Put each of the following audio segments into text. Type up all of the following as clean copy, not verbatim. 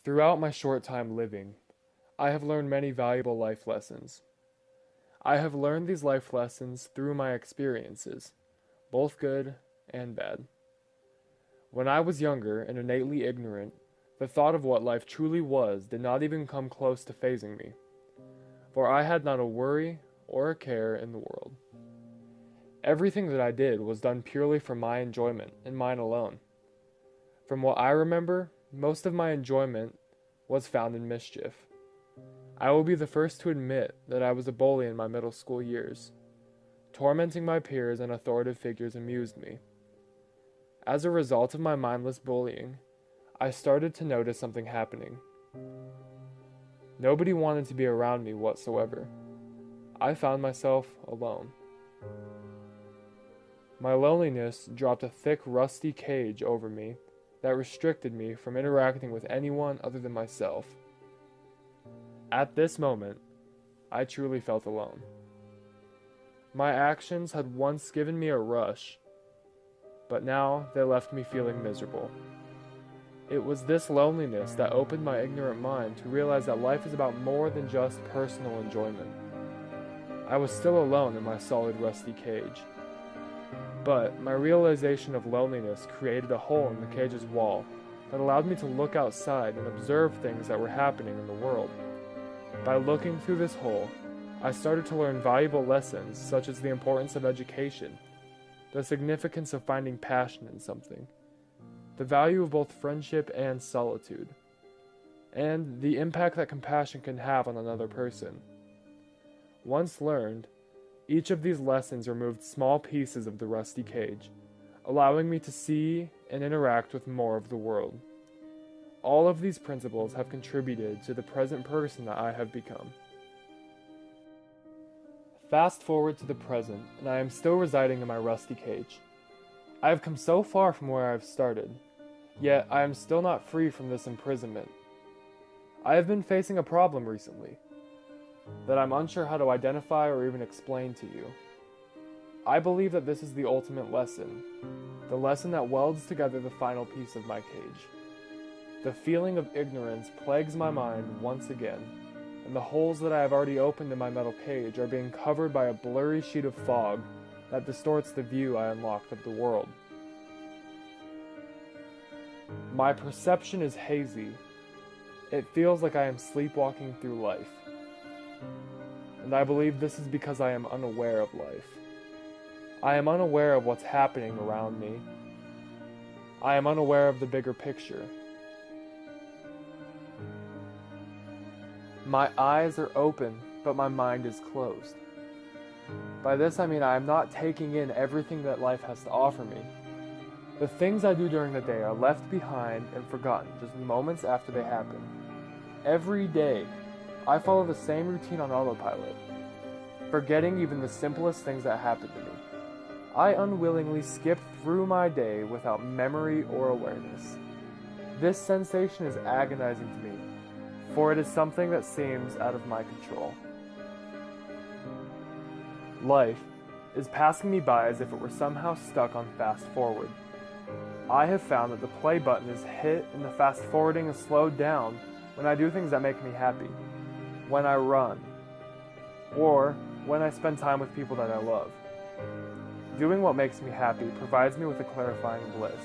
Throughout my short time living, I have learned many valuable life lessons. I have learned these life lessons through my experiences, both good and bad. When I was younger and innately ignorant, the thought of what life truly was did not even come close to fazing me, for I had not a worry or a care in the world. Everything that I did was done purely for my enjoyment and mine alone. From what I remember, most of my enjoyment was found in mischief. I will be the first to admit that I was a bully in my middle school years. Tormenting my peers and authoritative figures amused me. As a result of my mindless bullying, I started to notice something happening. Nobody wanted to be around me whatsoever. I found myself alone. My loneliness dropped a thick, rusty cage over me that restricted me from interacting with anyone other than myself. At this moment, I truly felt alone. My actions had once given me a rush, but now they left me feeling miserable. It was this loneliness that opened my ignorant mind to realize that life is about more than just personal enjoyment. I was still alone in my solid, rusty cage. But my realization of loneliness created a hole in the cage's wall that allowed me to look outside and observe things that were happening in the world. By looking through this hole, I started to learn valuable lessons such as the importance of education, the significance of finding passion in something, the value of both friendship and solitude, and the impact that compassion can have on another person. Once learned, each of these lessons removed small pieces of the rusty cage, allowing me to see and interact with more of the world. All of these principles have contributed to the present person that I have become. Fast forward to the present, and I am still residing in my rusty cage. I have come so far from where I have started, yet I am still not free from this imprisonment. I have been facing a problem recently that I'm unsure how to identify or even explain to you. I believe that this is the ultimate lesson, the lesson that welds together the final piece of my cage. The feeling of ignorance plagues my mind once again, and the holes that I have already opened in my metal cage are being covered by a blurry sheet of fog that distorts the view I unlocked of the world. My perception is hazy. It feels like I am sleepwalking through life. And I believe this is because I am unaware of life. I am unaware of what's happening around me. I am unaware of the bigger picture. My eyes are open, but my mind is closed. By this I mean I am not taking in everything that life has to offer me. The things I do during the day are left behind and forgotten just moments after they happen. Every day, I follow the same routine on autopilot, forgetting even the simplest things that happen to me. I unwillingly skip through my day without memory or awareness. This sensation is agonizing to me, for it is something that seems out of my control. Life is passing me by as if it were somehow stuck on fast forward. I have found that the play button is hit and the fast forwarding is slowed down when I do things that make me happy, when I run, or when I spend time with people that I love. Doing what makes me happy provides me with a clarifying bliss.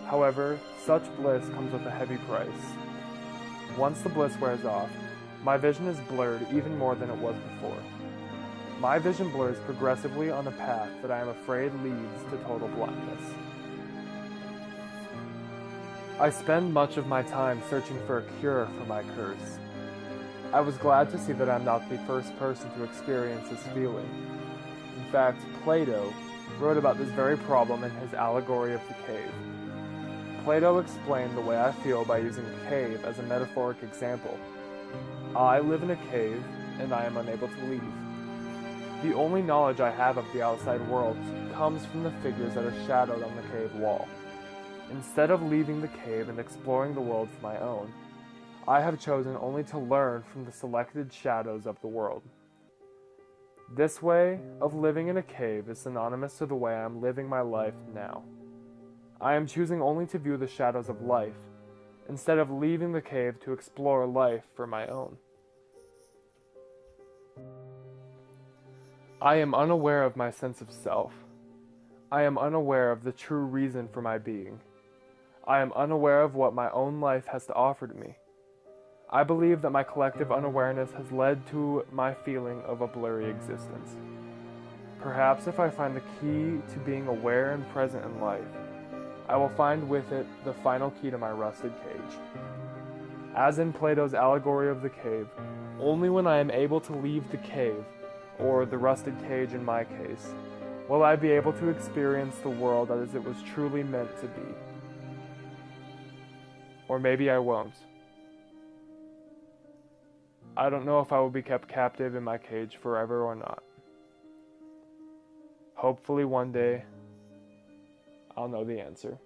However, such bliss comes with a heavy price. Once the bliss wears off, my vision is blurred even more than it was before. My vision blurs progressively on a path that I am afraid leads to total blindness. I spend much of my time searching for a cure for my curse. I was glad to see that I'm not the first person to experience this feeling. In fact, Plato wrote about this very problem in his allegory of the cave. Plato explained the way I feel by using a cave as a metaphoric example. I live in a cave, and I am unable to leave. The only knowledge I have of the outside world comes from the figures that are shadowed on the cave wall. Instead of leaving the cave and exploring the world for my own, I have chosen only to learn from the selected shadows of the world. This way of living in a cave is synonymous to the way I am living my life now. I am choosing only to view the shadows of life instead of leaving the cave to explore life for my own. I am unaware of my sense of self. I am unaware of the true reason for my being. I am unaware of what my own life has to offer to me. I believe that my collective unawareness has led to my feeling of a blurry existence. Perhaps if I find the key to being aware and present in life, I will find with it the final key to my rusted cage. As in Plato's allegory of the cave, only when I am able to leave the cave, or the rusted cage in my case, will I be able to experience the world as it was truly meant to be. Or maybe I won't. I don't know if I will be kept captive in my cage forever or not. Hopefully one day, I'll know the answer.